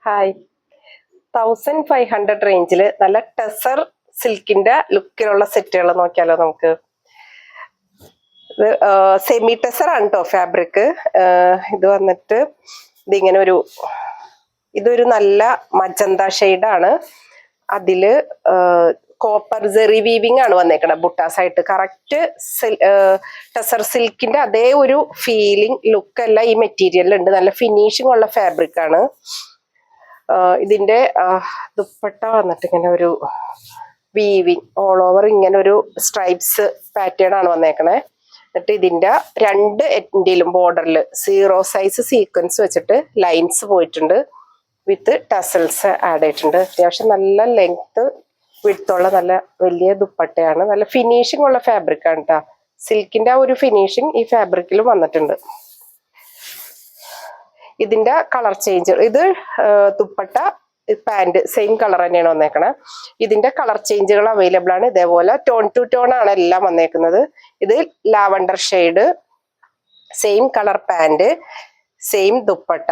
Hi 1500 റേഞ്ചിൽ നല്ല ടെസർ സിൽക്കിന്റെ ലുക്കിലുള്ള സെറ്റുകൾ നോക്കിയാലോ നമുക്ക്. ഇത് സെമി ടെസർ ആണ് കേട്ടോ ഫാബ്രിക്. ഇത് വന്നിട്ട് ഇതൊരു നല്ല മജന്ത ഷെയ്ഡാണ്. അതില് കോപ്പർ ജെറി വീവിങ് ആണ് വന്നേക്കണത് ബുട്ടാസായിട്ട്. കറക്റ്റ് ടെസർ സിൽക്കിന്റെ അതേ ഒരു ഫീലിംഗ് ലുക്ക് അല്ല ഈ മെറ്റീരിയലിൽ ഉണ്ട്. നല്ല ഫിനിഷിംഗ് ഉള്ള ഫാബ്രിക് ആണ്. ഇതിന്റെ ദുപ്പട്ട വന്നിട്ട് ഇങ്ങനെ ഒരു വീവിങ് ഓൾ ഓവർ ഇങ്ങനെ ഒരു സ്ട്രൈപ്സ് പാറ്റേൺ ആണ് വന്നേക്കണേ. എന്നിട്ട് ഇതിന്റെ രണ്ട് എൻഡിലും ബോർഡറിൽ 0 സൈസ് സീക്വൻസ് വെച്ചിട്ട് ലൈൻസ് പോയിട്ടുണ്ട്. വിത്ത് ടസൽസ് ആഡ് ചെയ്തിട്ടുണ്ട്. അത്യാവശ്യം നല്ല ലെങ്ത് വിടുത്തുള്ള നല്ല വലിയ ദുപ്പട്ടയാണ്. നല്ല ഫിനിഷിംഗ് ഉള്ള ഫാബ്രിക് ആണ് കേട്ടോ. സിൽക്കിന്റെ ആ ഒരു ഫിനിഷിംഗ് ഈ ഫാബ്രിക്കിലും വന്നിട്ടുണ്ട്. ഇതിന്റെ കളർ ചേഞ്ച്, ഇത് ദുപ്പട്ട പാന്റ് സെയിം കളർ തന്നെയാണ് വന്നേക്കണത്. ഇതിന്റെ കളർ ചേഞ്ചുകൾ അവൈലബിൾ ആണ്. ഇതേപോലെ ടോൺ ടു ടോൺ ആണ് എല്ലാം വന്നേക്കുന്നത്. ഇത് lavender shade, same colour pant, same dupatta.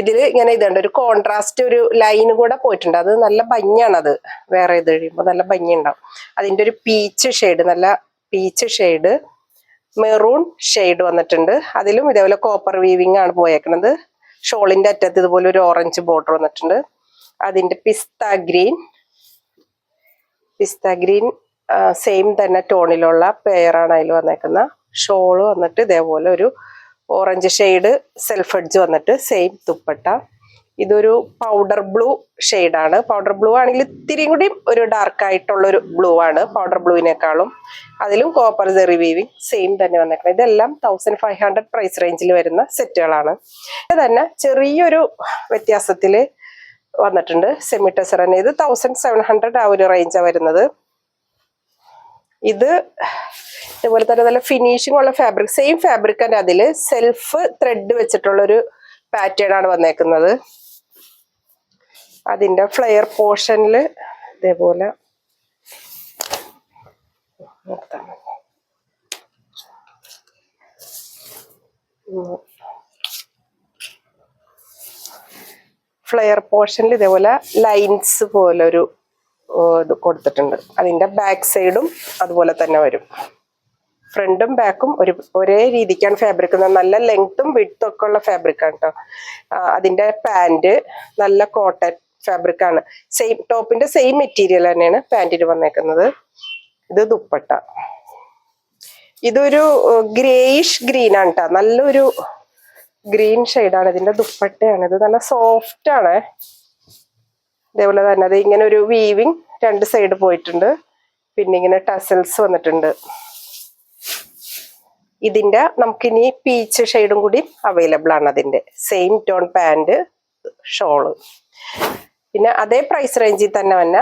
ഇതിൽ ഇങ്ങനെ ഇതുണ്ട്, ഒരു കോൺട്രാസ്റ്റ് ഒരു ലൈൻ കൂടെ പോയിട്ടുണ്ട്. അത് നല്ല ഭംഗിയാണ്. അത് വേറെ ഇത് കഴിയുമ്പോൾ നല്ല ഭംഗി ഉണ്ടാവും. അതിന്റെ ഒരു പീച്ച് ഷെയ്ഡ്, നല്ല പീച്ച് ഷെയ്ഡ്, മെറൂൺ ഷെയ്ഡ് വന്നിട്ടുണ്ട്. അതിലും ഇതേപോലെ കോപ്പർ വീവിങ് ആണ് പോയേക്കുന്നത്. ഷോളിന്റെ അറ്റത്ത് ഇതുപോലെ ഒരു ഓറഞ്ച് ബോർഡർ വന്നിട്ടുണ്ട്. അതിന്റെ പിസ്ത ഗ്രീൻ സെയിം തന്നെ ടോണിലുള്ള പെയറാണ് അതിൽ വന്നേക്കുന്ന. ഷോള് വന്നിട്ട് ഇതേപോലെ ഒരു ഓറഞ്ച് ഷെയ്ഡ് സെൽഫ് എഡ്ജ് വന്നിട്ട് സെയിം ദുപ്പട്ട. ഇതൊരു പൗഡർ ബ്ലൂ ഷെയ്ഡാണ്. പൗഡർ ബ്ലൂ ആണെങ്കിൽ ഇത്തിരി കൂടി ഒരു ഡാർക്ക് ആയിട്ടുള്ള ഒരു ബ്ലൂ ആണ് പൗഡർ ബ്ലൂവിനേക്കാളും. അതിലും കോപ്പർ ജെറി വീവിങ് സെയിം തന്നെ വന്നേക്കണം. ഇതെല്ലാം 1500 പ്രൈസ് റേഞ്ചിൽ വരുന്ന സെറ്റുകളാണ്. ഇത് തന്നെ ചെറിയൊരു വ്യത്യാസത്തിൽ വന്നിട്ടുണ്ട്. സെമി ടെസർ തന്നെ. ഇത് 1700 ആ ഒരു റേഞ്ചാണ് വരുന്നത്. ഇത് ഇതുപോലെ തന്നെ നല്ല ഫിനിഷിംഗ് ഉള്ള ഫാബ്രിക്, സെയിം ഫാബ്രിക് തന്നെ. അതിൽ സെൽഫ് ത്രെഡ് വെച്ചിട്ടുള്ളൊരു പാറ്റേൺ ആണ് വന്നേക്കുന്നത്. അതിന്റെ ഫ്ലെയർ പോർഷനിൽ ഇതേപോലെ ഫ്ലെയർ പോർഷനിൽ ഇതേപോലെ ലൈൻസ് പോലെ ഒരു ഇത് കൊടുത്തിട്ടുണ്ട്. അതിന്റെ ബാക്ക് സൈഡും അതുപോലെ തന്നെ വരും. ഫ്രണ്ടും ബാക്കും ഒരേ രീതിക്കാണ് ഫാബ്രിക്. നല്ല ലെങ്ത്തും വിഡ്ത്തും ഒക്കെ ഉള്ള ഫാബ്രിക് ആണ് കേട്ടോ. അതിന്റെ പാന്റ് നല്ല കോട്ടൺ ഫാബ്രിക് ആണ്. സെയിം ടോപ്പിന്റെ സെയിം മെറ്റീരിയൽ തന്നെയാണ് പാന്റിന് വന്നേക്കുന്നത്. ഇത് ദുപ്പട്ട. ഇതൊരു ഗ്രേയിഷ് ഗ്രീൻ ആണ് കേട്ടോ. നല്ലൊരു ഗ്രീൻ ഷെയ്ഡാണ്. ഇതിന്റെ ദുപ്പട്ടയാണ്. ഇത് നല്ല സോഫ്റ്റ് ആണ്. ഇതേപോലെ തന്നെ അത് ഇങ്ങനെ ഒരു വീവിങ് രണ്ട് സൈഡ് പോയിട്ടുണ്ട്. പിന്നെ ഇങ്ങനെ ടസൽസ് വന്നിട്ടുണ്ട്. ഇതിന്റെ നമുക്കിനി പീച്ച് ഷെയ്ഡും കൂടി അവൈലബിൾ ആണ്. അതിന്റെ സെയിം ടോൺ പാന്റ്, ഷോള്. പിന്നെ അതേ പ്രൈസ് റേഞ്ചിൽ തന്നെ വന്ന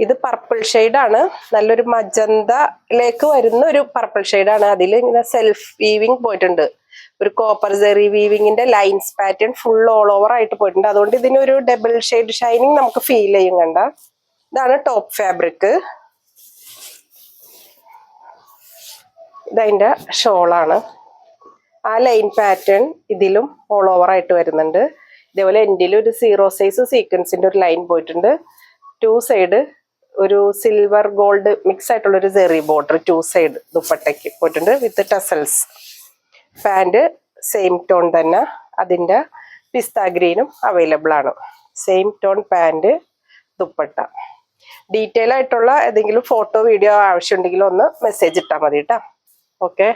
ഇത് പർപ്പിൾ ഷെയ്ഡാണ്. നല്ലൊരു മജന്തയിലേക്ക് വരുന്ന ഒരു പർപ്പിൾ ഷെയ്ഡാണ്. അതിൽ ഇങ്ങനെ സെൽഫ് വീവിങ് പോയിട്ടുണ്ട്. ഒരു കോപ്പർ ജെറി വീവിങ്ങിന്റെ lines pattern full all over ആയിട്ട് പോയിട്ടുണ്ട്. അതുകൊണ്ട് ഇതിനൊരു ഡബിൾ ഷെയ്ഡ് ഷൈനിങ് നമുക്ക് ഫീൽ ചെയ്യും. കണ്ട, ഇതാണ് ടോപ്പ് ഫാബ്രിക്. ഇതതിന്റെ ഷോളാണ്. ആ ലൈൻ പാറ്റേൺ ഇതിലും ഓൾ ഓവർ ആയിട്ട് വരുന്നുണ്ട്. ഇതേപോലെ എൻഡിലും ഒരു 0 സൈസ് സീക്വൻസിന്റെ ഒരു ലൈൻ പോയിട്ടുണ്ട്. 2 സൈഡ് ഒരു സിൽവർ ഗോൾഡ് മിക്സ് ആയിട്ടുള്ള ഒരു ജെറി ബോർഡർ 2 സൈഡ് ദുപ്പട്ടയ്ക്ക് പോയിട്ടുണ്ട് വിത്ത് ടസൽസ്. പാന്റ് സെയിം ടോൺ തന്നെ. അതിന്റെ പിസ്ത ഗ്രീനും അവൈലബിൾ ആണ്. Same tone pant, dupatta. Detail ആയിട്ടുള്ള ഏതെങ്കിലും ഫോട്ടോ വീഡിയോ ആവശ്യമുണ്ടെങ്കിൽ ഒന്ന് മെസ്സേജ് ഇട്ടാൽ മതി കേട്ടോ. ഓക്കെ.